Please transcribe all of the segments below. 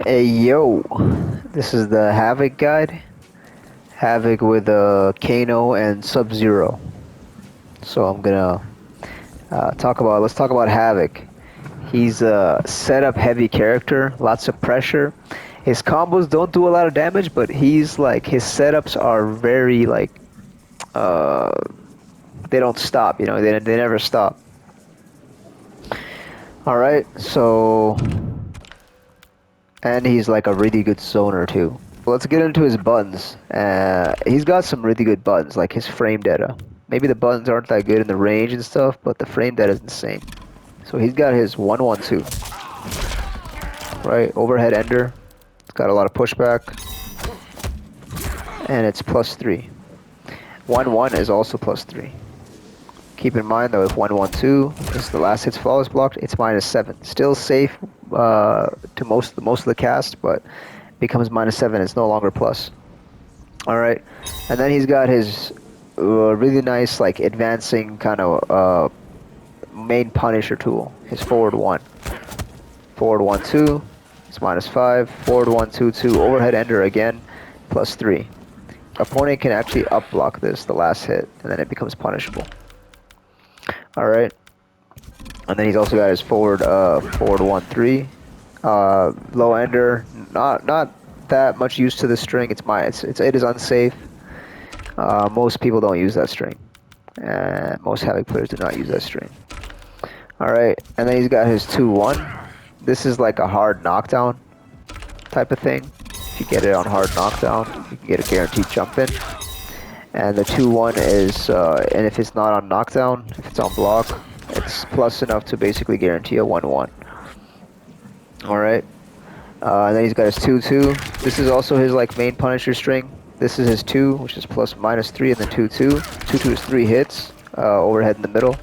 Hey yo, this is the Havik guide. Havik with KANO and SUBZERO. So I'm gonna let's talk about Havik. He's a setup heavy character, lots of pressure. His combos don't do a lot of damage, but he's like, his setups are very like, uh, they don't stop, they never stop. Alright, so, and he's like a really good zoner too. Let's get into his buttons. He's got some really good buttons, like his frame data. Maybe the buttons aren't that good in the range and stuff, but the frame data is insane. So he's got his 112, right? Overhead ender. It's got a lot of pushback, and it's +3. 1-1 is also +3. Keep in mind though, if 1-1-2 is the last hit's flawless blocked, it's -7. Still safe to most of the cast, but becomes -7. It's no longer plus. All right, and then he's got his really nice like advancing kind of main Punisher tool. His forward 1, forward 1-2. It's -5. Forward 1-2-2. Overhead ender again, +3. Opponent can actually up block this the last hit, and then it becomes punishable. All right, and then he's also got his forward 1-3. Low ender, not that much use to the string. It is unsafe. Most people don't use that string. Most Havik players do not use that string. All right, and then he's got his 2-1. This is like a hard knockdown type of thing. If you get it on hard knockdown, you can get a guaranteed jump in. And the 2-1 is, and if it's not on knockdown, if it's on block, it's plus enough to basically guarantee a 1-1. All right. And then he's got his 2-2. This is also his like main Punisher string. This is his 2, which is +-3, and then 2-2. 2-2 is 3 hits, overhead in the middle,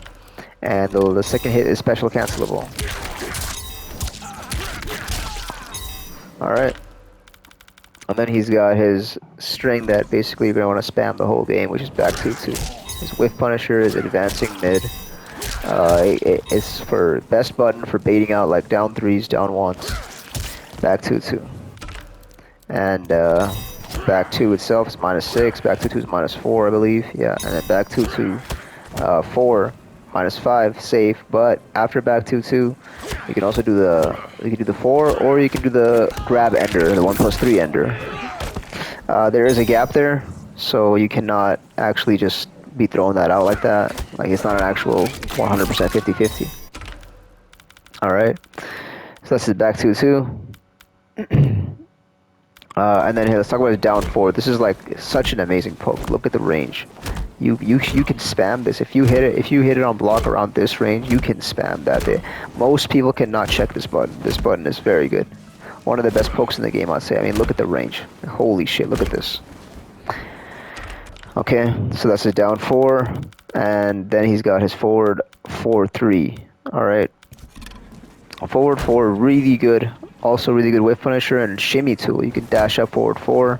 and the second hit is special cancelable. All right. And then he's got his string that basically you're gonna want to spam the whole game, which is back 2-2. His whiff Punisher is advancing mid. It's for best button for baiting out like down 3s, down 1s. Back 2-2. And back 2 itself is -6. Back 2-2 is -4, I believe. Yeah, and then back 2-2, 4, -5, safe. But after back 2-2, you can also do the 4, or you can do the grab ender, the 1+3 ender. There is a gap there, so you cannot actually just be throwing that out like that. Like, it's not an actual 100% 50-50. All right, so that's his back 2-2. And then let's talk about his down 4. This is like such an amazing poke. Look at the range. You can spam this. If you hit it on block around this range, you can spam that. Most people cannot check this button. This button is very good. One of the best pokes in the game, I'd say. I mean, look at the range. Holy shit, look at this. Okay, so that's his down 4, and then he's got his forward 4-3. All right, forward 4, really good. Also really good whiff Punisher and shimmy tool. You can dash up forward 4,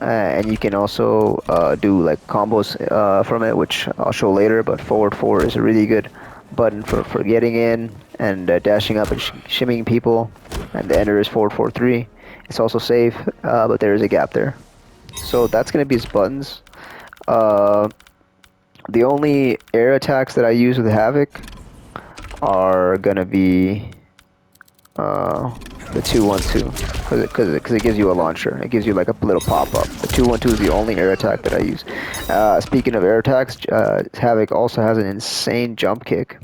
and you can also do like combos from it, which I'll show later. But forward 4 is a really good button for getting in and dashing up and shimmying people. And the ender is forward 4-3. It's also safe, but there is a gap there. So that's gonna be his buttons. The only air attacks that I use with Havik are gonna be the 2-1-2, because it gives you a launcher. It gives you like a little pop-up. The 2-1-2 is the only air attack that I use. Speaking of air attacks, Havik also has an insane jump kick.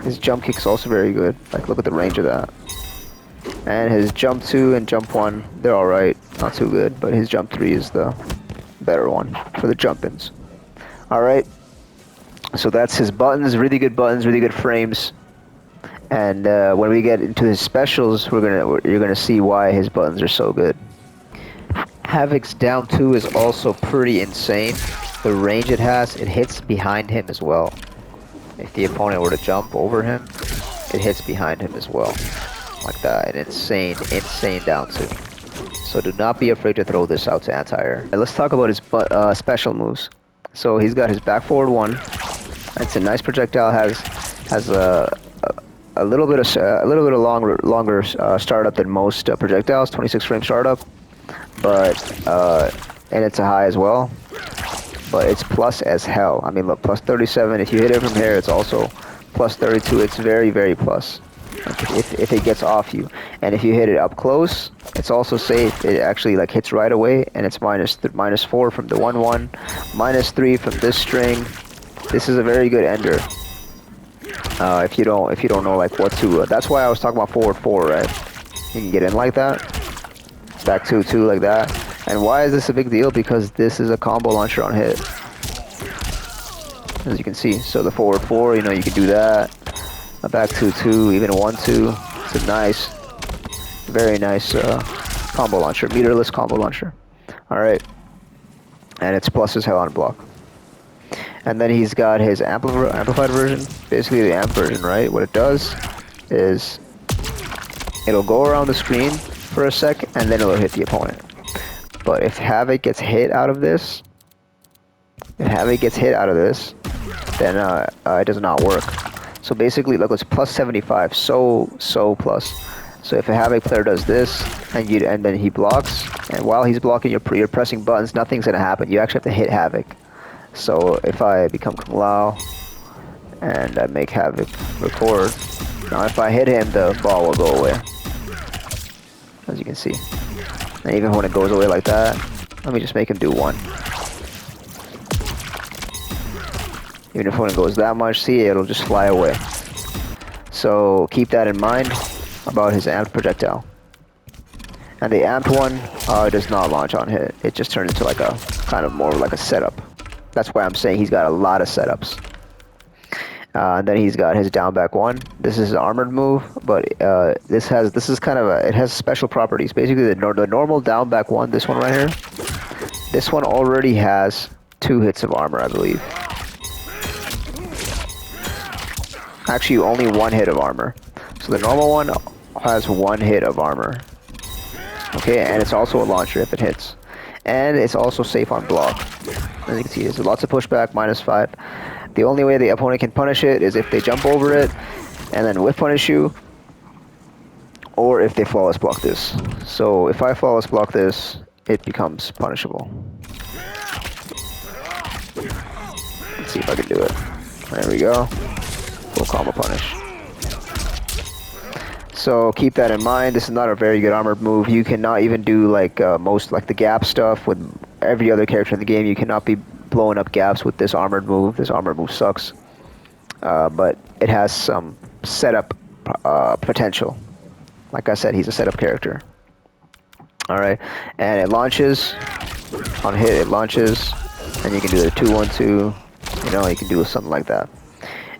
His jump kick is also very good. Like, look at the range of that. And his jump 2 and jump 1, they're alright. Not too good, but his jump 3 is the better one for the jump-ins. Alright, so that's his buttons. Really good buttons, really good frames. And when we get into his specials, you're gonna see why his buttons are so good. Havik's down 2 is also pretty insane. The range it has, it hits behind him as well. If the opponent were to jump over him, it hits behind him as well. Like that, an insane down 2. So do not be afraid to throw this out to anti-air. Let's talk about his special moves. So he's got his back forward 1. It's a nice projectile, has a little bit of longer startup than most projectiles. 26 frame startup, but and it's a high as well. But it's plus as hell. I mean, look, plus 37. If you hit it from here, it's also plus 32. It's very, very plus. If it gets off you, and if you hit it up close, it's also safe. It actually like hits right away, and it's minus 4 from the 1/1, minus 3 from this string. This is a very good ender. If you don't know like what to, that's why I was talking about forward 4, right? You can get in like that, back 2/2 like that. And why is this a big deal? Because this is a combo launcher on hit, as you can see. So the forward 4, you know, you can do that. A back 2/2, even a 1/2. It's a nice, very nice combo launcher, meterless combo launcher. All right, and it's plus as hell on block. And then he's got his amplified version, basically the amp version, right? What it does is it'll go around the screen for a sec, and then it'll hit the opponent. But if Havik gets hit out of this, then it does not work. So basically, look, it's plus 75, so plus. So if a Havik player does this, and then he blocks, and while he's blocking, you're pressing buttons, nothing's gonna happen. You actually have to hit Havik. So if I become Kung Lao, and I make Havik record, now if I hit him, the ball will go away, as you can see. And even when it goes away like that, let me just make him do 1. Even if when it goes that much, see, it'll just fly away. So keep that in mind about his amped projectile. And the amped one does not launch on hit. It just turns into like a kind of more like a setup. That's why I'm saying he's got a lot of setups. And then he's got his down back 1. This is an armored move, but this is kind of it has special properties. Basically, the normal down back 1, this one right here, this one already has 2 hits of armor, I believe. Actually, only 1 hit of armor. So the normal one has 1 hit of armor. Okay, and it's also a launcher if it hits. And it's also safe on block. As you can see, there's lots of pushback, minus 5. The only way the opponent can punish it is if they jump over it and then whiff punish you, or if they flawless block this. So if I flawless block this, it becomes punishable. Let's see if I can do it. There we go. Full combo punish. So keep that in mind. This is not a very good armored move. You cannot even do like most like the gap stuff with every other character in the game. You cannot be blowing up gaps with this armored move. This armored move sucks. But it has some setup potential. Like I said, he's a setup character. Alright, and it launches. On hit, it launches. And you can do the 2-1-2. You know, you can do something like that.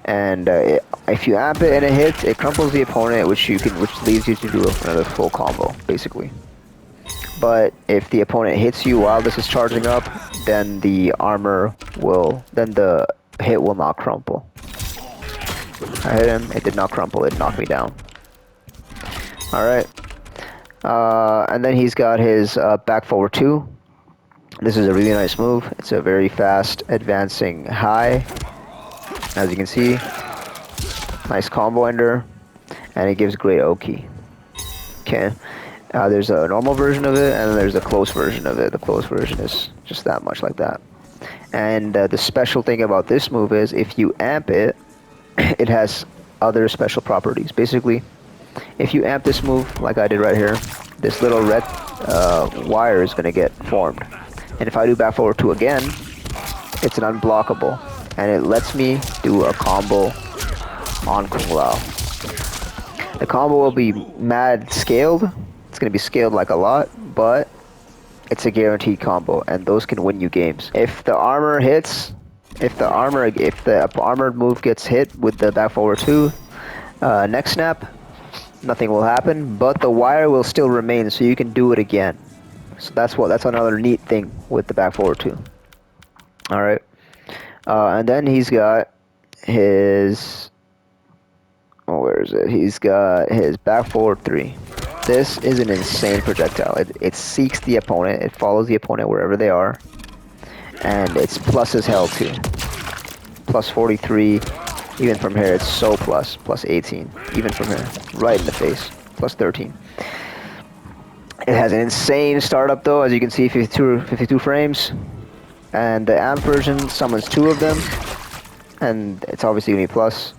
And if you amp it and it hits, it crumples the opponent, which leads you to do another full combo, basically. But if the opponent hits you while this is charging up, then the hit will not crumple. I hit him, it did not crumple, it knocked me down. Alright. And then he's got his back forward 2. This is a really nice move. It's a very fast advancing high. As you can see, nice combo ender, and it gives great Oki. Okay, there's a normal version of it, and then there's a close version of it. The close version is just that much like that. And the special thing about this move is if you amp it, it has other special properties. Basically, if you amp this move, like I did right here, this little red wire is going to get formed. And if I do back forward 2 again, it's an unblockable. And it lets me do a combo on Kung Lao. The combo will be mad scaled. It's going to be scaled like a lot, but it's a guaranteed combo, and those can win you games. If the armor hits, if the armored move gets hit with the back forward 2, next snap, nothing will happen, but the wire will still remain, so you can do it again. So that's another neat thing with the back forward 2. All right. And then he's got his, where is it? He's got his back forward 3. This is an insane projectile. It seeks the opponent. It follows the opponent wherever they are. And it's plus as hell too. Plus 43. Even from here, it's so plus 18. Even from here, right in the face, plus 13. It has an insane startup though, as you can see, 52 frames. And the AMP version summons 2 of them, and it's obviously gonna be plus.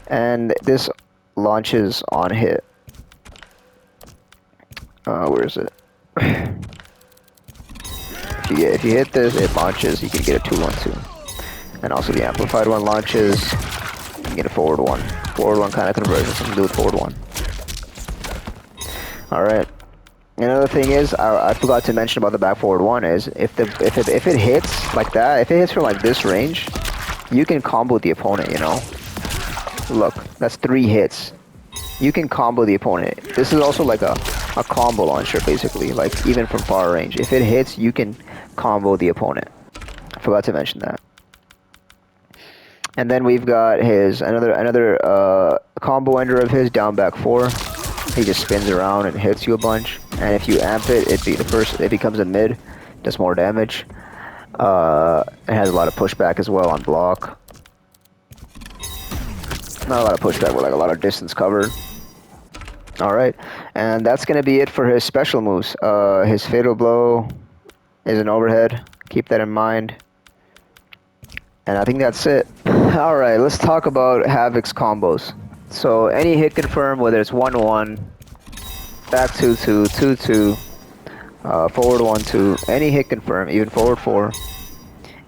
And this launches on hit. Where is it? If you hit this, it launches. You can get a 2-1-2, and also the amplified one launches. You can get a forward one. Forward one kind of conversion. Something to do with forward one. All right. Another thing is, I forgot to mention about the back forward one is if it hits like that, if it hits from like this range, you can combo the opponent. You know. Look, that's 3 hits. You can combo the opponent. This is also like a combo launcher, basically, like even from far range. If it hits, you can combo the opponent. I forgot to mention that. And then we've got his another combo ender of his, down back 4. He just spins around and hits you a bunch. And if you amp it, it becomes a mid, does more damage. It has a lot of pushback as well on block. Not a lot of pushback, but like a lot of distance covered. Alright, and that's going to be it for his special moves. His fatal blow is an overhead. Keep that in mind. And I think that's it. Alright, let's talk about Havik's combos. So any hit confirm, whether it's 1-1, back 2-2, 2-2, forward 1-2, any hit confirm, even forward 4,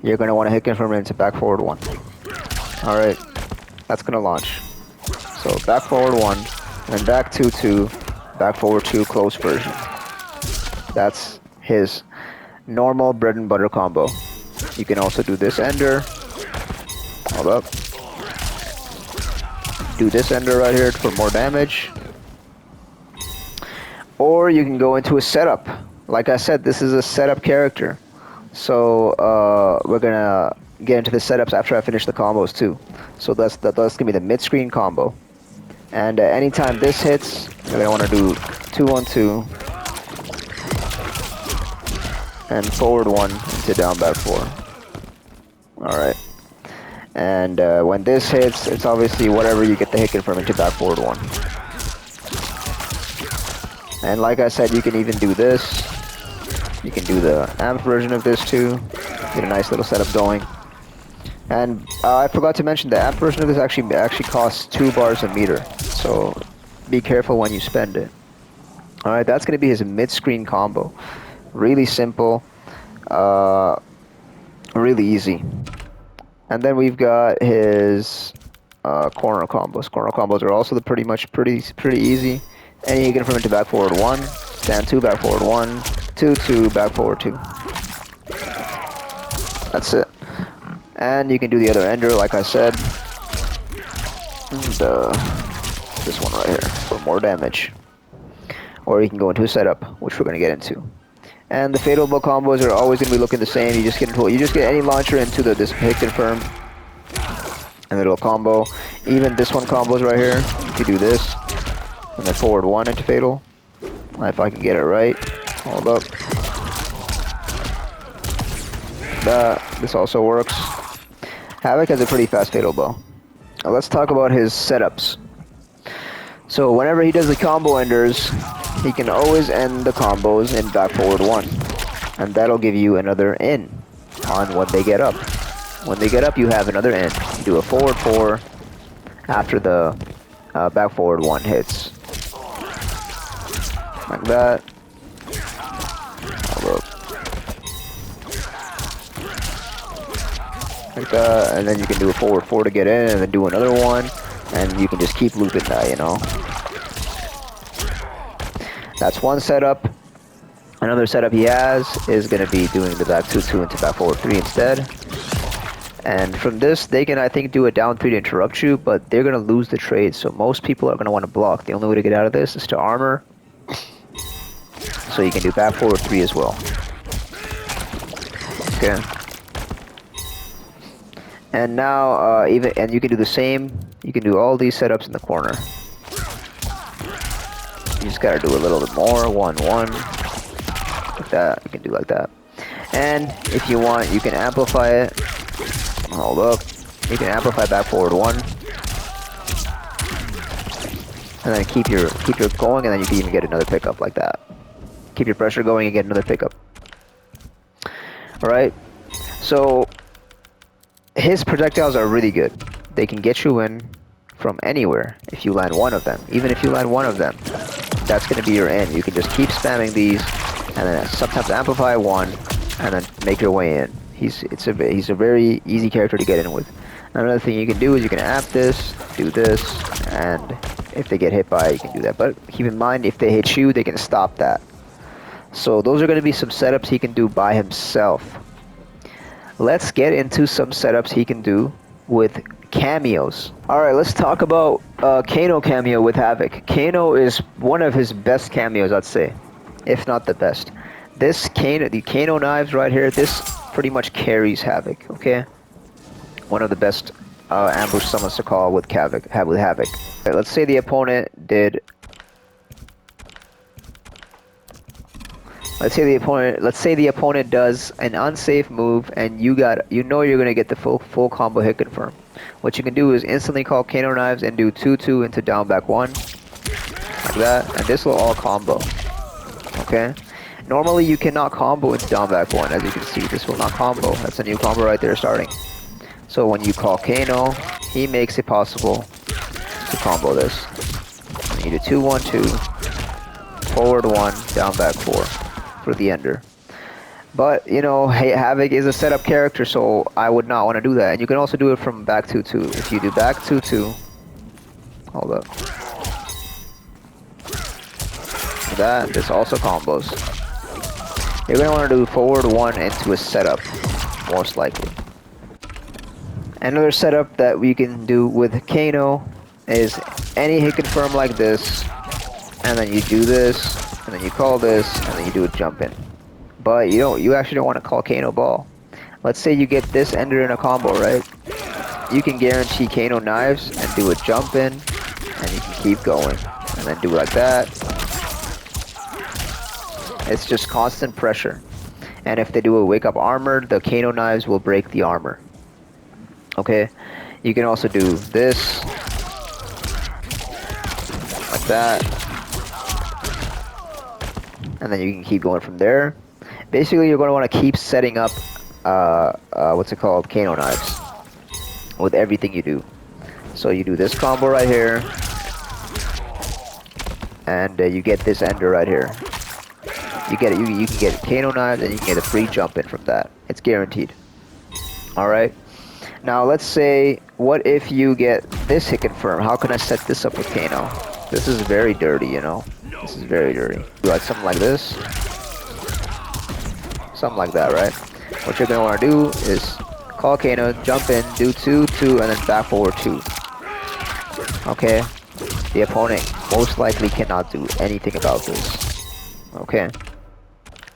you're going to want to hit confirm into back forward 1. Alright. That's gonna launch. So back forward 1, and back 2-2, back forward 2 close version. That's his normal bread and butter combo. You can also do this ender. Hold up. Do this ender right here for more damage. Or you can go into a setup. Like I said, this is a setup character. So we're gonna get into the setups after I finish the combos too. So that's gonna be the mid-screen combo. And anytime this hits, you're gonna want to do 2-1-2 and forward 1 into down back 4. All right. And when this hits, it's obviously whatever you get the hit confirm into back forward 1. And like I said, you can even do this. You can do the amp version of this too. Get a nice little setup going. And I forgot to mention the amp version of this actually costs 2 bars a meter. So be careful when you spend it. Alright, that's going to be his mid-screen combo. Really simple. Really easy. And then we've got his corner combos. Corner combos are also pretty easy. And you can from into back forward 1, stand 2, back forward 1, 2-2, back forward 2. That's it. And you can do the other ender, like I said. And this one right here for more damage. Or you can go into a setup, which we're going to get into. And the fatal blow combos are always going to be looking the same. You just get any launcher into this hit confirm, and it'll combo. Even this one combos right here. You can do this, and then forward 1 into fatal. If I can get it right. Hold up. This also works. Havik has a pretty fast fatal blow. Now let's talk about his setups. So whenever he does the combo enders, he can always end the combos in back forward 1. And that'll give you another in on when they get up. When they get up, you have another in. You do a forward 4 after the back forward 1 hits. Like that. Like that, and then you can do a forward 4 to get in, and then do another one, and you can just keep looping that, you know. That's one setup. Another setup he has is going to be doing the back 2-2 into back forward 3 instead. And from this, they can, I think, do a down 3 to interrupt you, but they're going to lose the trade, so most people are going to want to block. The only way to get out of this is to armor. So you can do back forward 3 as well. Okay. And now, you can do the same. You can do all these setups in the corner. You just gotta do a little bit more. 1-1. Like that. You can do like that. And if you want, you can amplify it. Hold up. You can amplify back forward 1. And then keep your going, and then you can even get another pickup like that. Keep your pressure going and get another pickup. Alright? So his projectiles are really good. They can get you in from anywhere if you land one of them. Even if you land one of them, that's going to be your in. You can just keep spamming these, and then sometimes amplify 1, and then make your way in. He's a very easy character to get in with. Another thing you can do is you can amp this, do this, and if they get hit by it, you can do that. But keep in mind, if they hit you, they can stop that. So those are going to be some setups he can do by himself. Let's get into some setups he can do with cameos. Alright, let's talk about KANO cameo with Havik. KANO is one of his best cameos, I'd say, if not the best. This the KANO knives right here, this pretty much carries Havik, okay? One of the best ambush summons to call with Havik. Right, let's say the opponent did. Let's say the opponent does an unsafe move, and you know you're gonna get the full combo hit confirm. What you can do is instantly call KANO knives and do 2-2 into down back 1, like that, and this will all combo. Okay. Normally you cannot combo into down back 1, as you can see. This will not combo. That's a new combo right there starting. So when you call KANO, he makes it possible to combo this. You do 2-1-2, forward 1, down back 4 for the ender. But you know, Havik is a setup character, so I would not want to do that. And you can also do it from back 2-2. If you do back 2-2, hold up. This also combos. You're gonna want to do forward 1 into a setup, most likely. Another setup that we can do with KANO is any hit confirm like this, and then you do this, and then you call this, and then you do a jump in. But you actually don't want to call KANO ball. Let's say you get this ender in a combo, right? You can guarantee KANO knives and do a jump in, and you can keep going, and then do it like that. It's just constant pressure. And if they do a wake up armor, the KANO knives will break the armor. Okay, you can also do this, like that, and then you can keep going from there. Basically, you're going to want to keep setting up, KANO knives with everything you do. So you do this combo right here, and you get this ender right here. You can get KANO knives, and you can get a free jump in from that. It's guaranteed. All right. Now let's say, what if you get this hit confirm? How can I set this up with KANO? This is very dirty, you know. This is very dirty. Like something like this. Something like that, right? What you're gonna want to do is call KANO, jump in, do 2-2, and then back forward 2. Okay? The opponent most likely cannot do anything about this. Okay?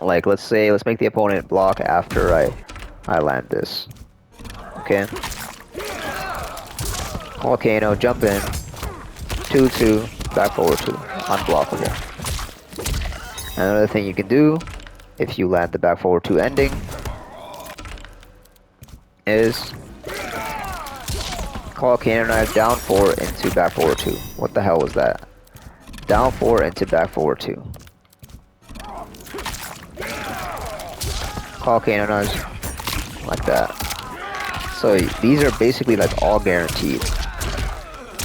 Like, let's make the opponent block after I land this. Okay. Call KANO, jump in, 2-2, back forward 2, unblockable. Another thing you can do, if you land the back forward 2 ending, is call KANO knife down 4 into back forward 2. What the hell was that? Down 4 into back forward 2. Call KANO knives like that. So these are basically like all guaranteed.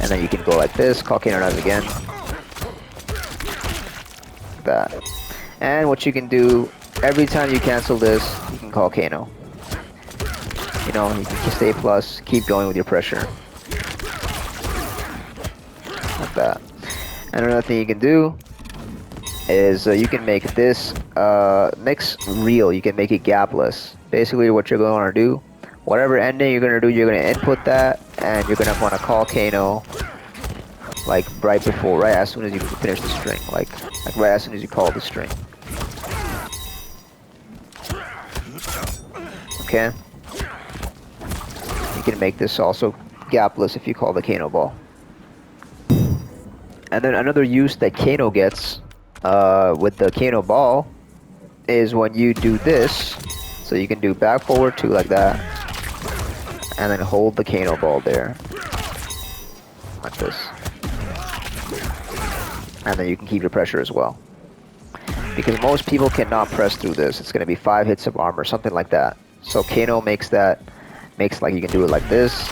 And then you can go like this, call KANO knives again. Like that. And what you can do, every time you cancel this, you can call KANO. You know, you can stay plus, keep going with your pressure. Like that. And another thing you can do is you can make this mix real. You can make it gapless. Basically what you're going to want to do, whatever ending you're going to do, you're going to input that, and you're going to want to call KANO like right as soon as you finish the string, like right as soon as you call the string. Okay? You can make this also gapless if you call the KANO ball. And then another use that KANO gets with the KANO ball is when you do this. So you can do back forward 2 like that, and then hold the KANO ball there, like this. And then you can keep your pressure as well. Because most people cannot press through this. It's going to be 5 hits of armor, something like that. So KANO makes like you can do it like this,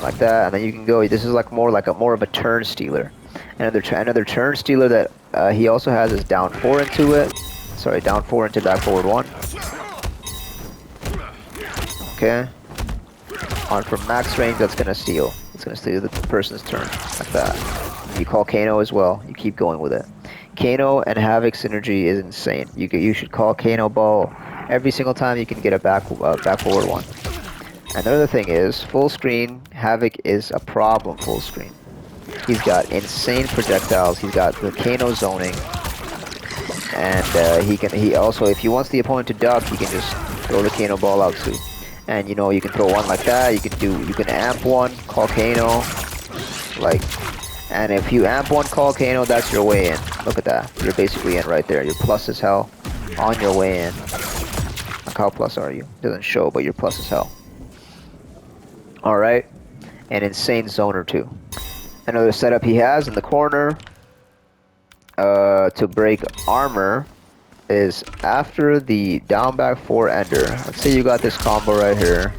like that, and then you can go. This is like more of a turn stealer. Another turn stealer that he also has is down 4 into it. Sorry, down 4 into back forward 1. Okay. On from max range, that's gonna steal. It's gonna steal the person's turn like that. You call KANO as well. You keep going with it. KANO and Havik synergy is insane. You should call KANO ball every single time you can get a back forward 1. Another thing is full screen. Havik is a problem full screen. He's got insane projectiles. He's got the KANO zoning, and he also, if he wants the opponent to duck, he can just throw the KANO ball out too. And you know, you can throw one like that. You can amp one, call KANO, like. And if you amp one, call KANO, that's your way in. Look at that. You're basically in right there. You're plus as hell on your way in. Like, how plus are you? Doesn't show, but you're plus as hell. Alright. An insane zoner too. Another setup he has in the corner to break armor is after the down back 4 ender. Let's say you got this combo right here.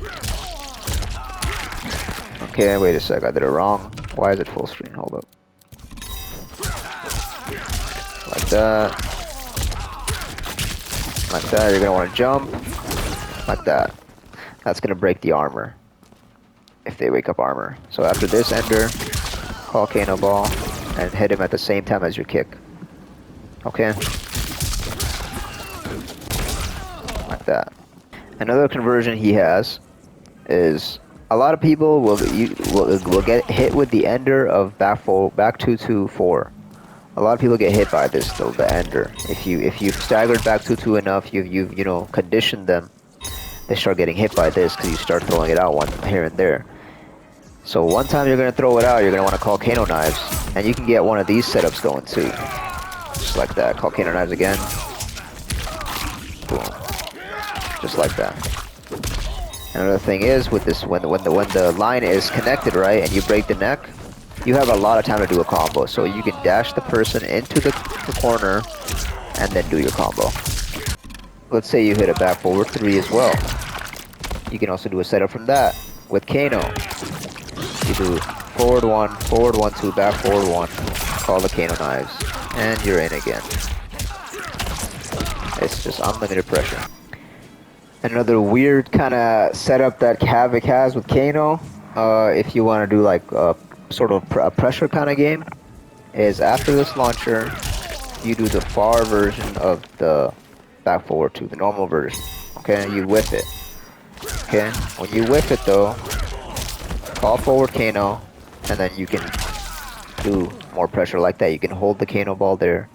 Okay, wait a sec. I did it wrong. Why is it full screen? Hold up. Like that. Like that. You're gonna want to jump. Like that. That's gonna break the armor. If they wake up armor. So after this ender, call KANO ball and hit him at the same time as your kick. Okay. Like that. Another conversion he has is a lot of people will get hit with the ender of back 2-2-4. A lot of people get hit by this though, the ender. If you've staggered back 2-2 enough, you've you know, conditioned them, they start getting hit by this because you start throwing it out one here and there. So one time you're gonna throw it out, you're gonna want to call KANO knives, and you can get one of these setups going too, just like that. Call KANO knives again. Boom. Just like that. Another thing is with this, when the line is connected right, and you break the neck, you have a lot of time to do a combo. So you can dash the person into the corner, and then do your combo. Let's say you hit a back forward 3 as well. You can also do a setup from that with KANO. You do forward 1, 2, back forward 1. Call the KANO knives, and you're in again. It's just unlimited pressure. Another weird kind of setup that Havik has with KANO, if you want to do like a sort of a pressure kind of game, is after this launcher, you do the far version of the back forward 2, the normal version. Okay, you whiff it. Okay, when you whiff it though, call forward KANO, and then you can do more pressure like that. You can hold the KANO ball there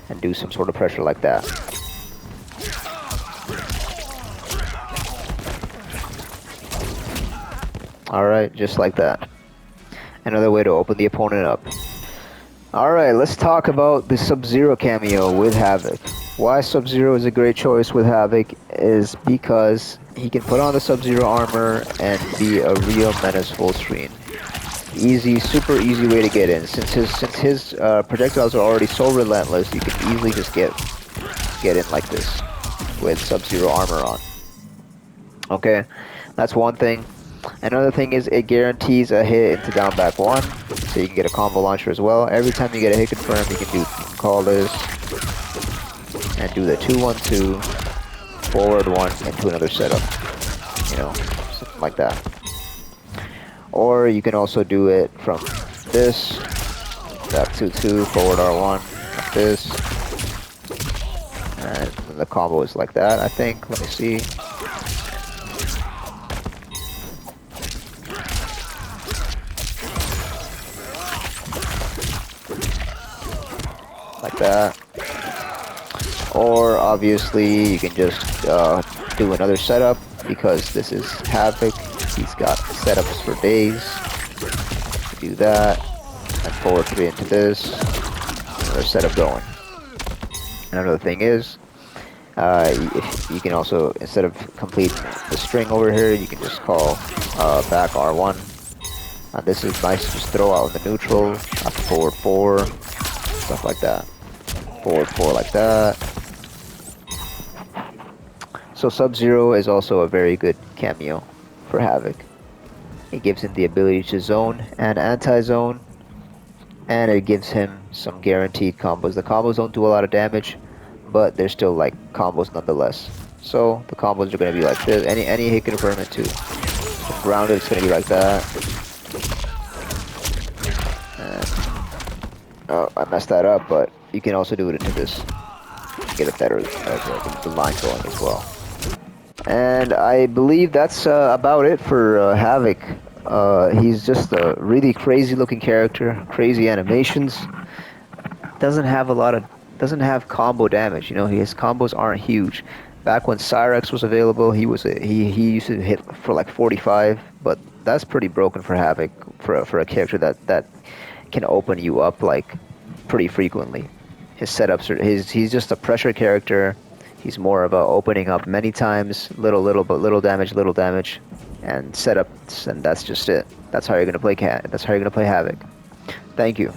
and do some sort of pressure like that. Alright, just like that. Another way to open the opponent up. Alright, let's talk about the SUBZERO cameo with Havik. Why SUBZERO is a great choice with Havik is because he can put on the SUBZERO armor and be a real menace full screen. Easy, super easy way to get in. Since his projectiles are already so relentless, you can easily just get in like this with SUBZERO armor on. Okay, that's one thing. Another thing is it guarantees a hit into down back 1, so you can get a combo launcher as well. Every time you get a hit confirmed, you can call this and do the 2-1-2 forward 1 into another setup, you know, something like that. Or you can also do it from this back 2-2 forward R1 like this, and the combo is like that. I think. Let me see. Like that. Or obviously you can just do another setup, because this is Havik. He's got setups for days. Do that, and forward 3 into this. Another setup going. Another thing is, You can also, instead of complete the string over here, you can just call back R1. And this is nice to just throw out in the neutral, after forward 4, stuff like that. Forward 4 like that. So Sub-Zero is also a very good cameo for Havik. It gives him the ability to zone and anti-zone, and it gives him some guaranteed combos. The combos don't do a lot of damage, but they're still like combos nonetheless. So the combos are going to be like this. Any hit confirm it too. From grounded, it's going to be like that. And, oh, I messed that up, but you can also do it into this. Get a better the line going as well. And I believe that's about it for Havik. He's just a really crazy looking character, crazy animations. Doesn't have combo damage. You know, his combos aren't huge. Back when Cyrex was available, he used to hit for like 45, but that's pretty broken for Havik for a character that can open you up like pretty frequently. His setups are he's just a pressure character. He's more of a opening up many times, little damage, and setups, and that's just it. That's how you're gonna play That's how you're gonna play Havik. Thank you.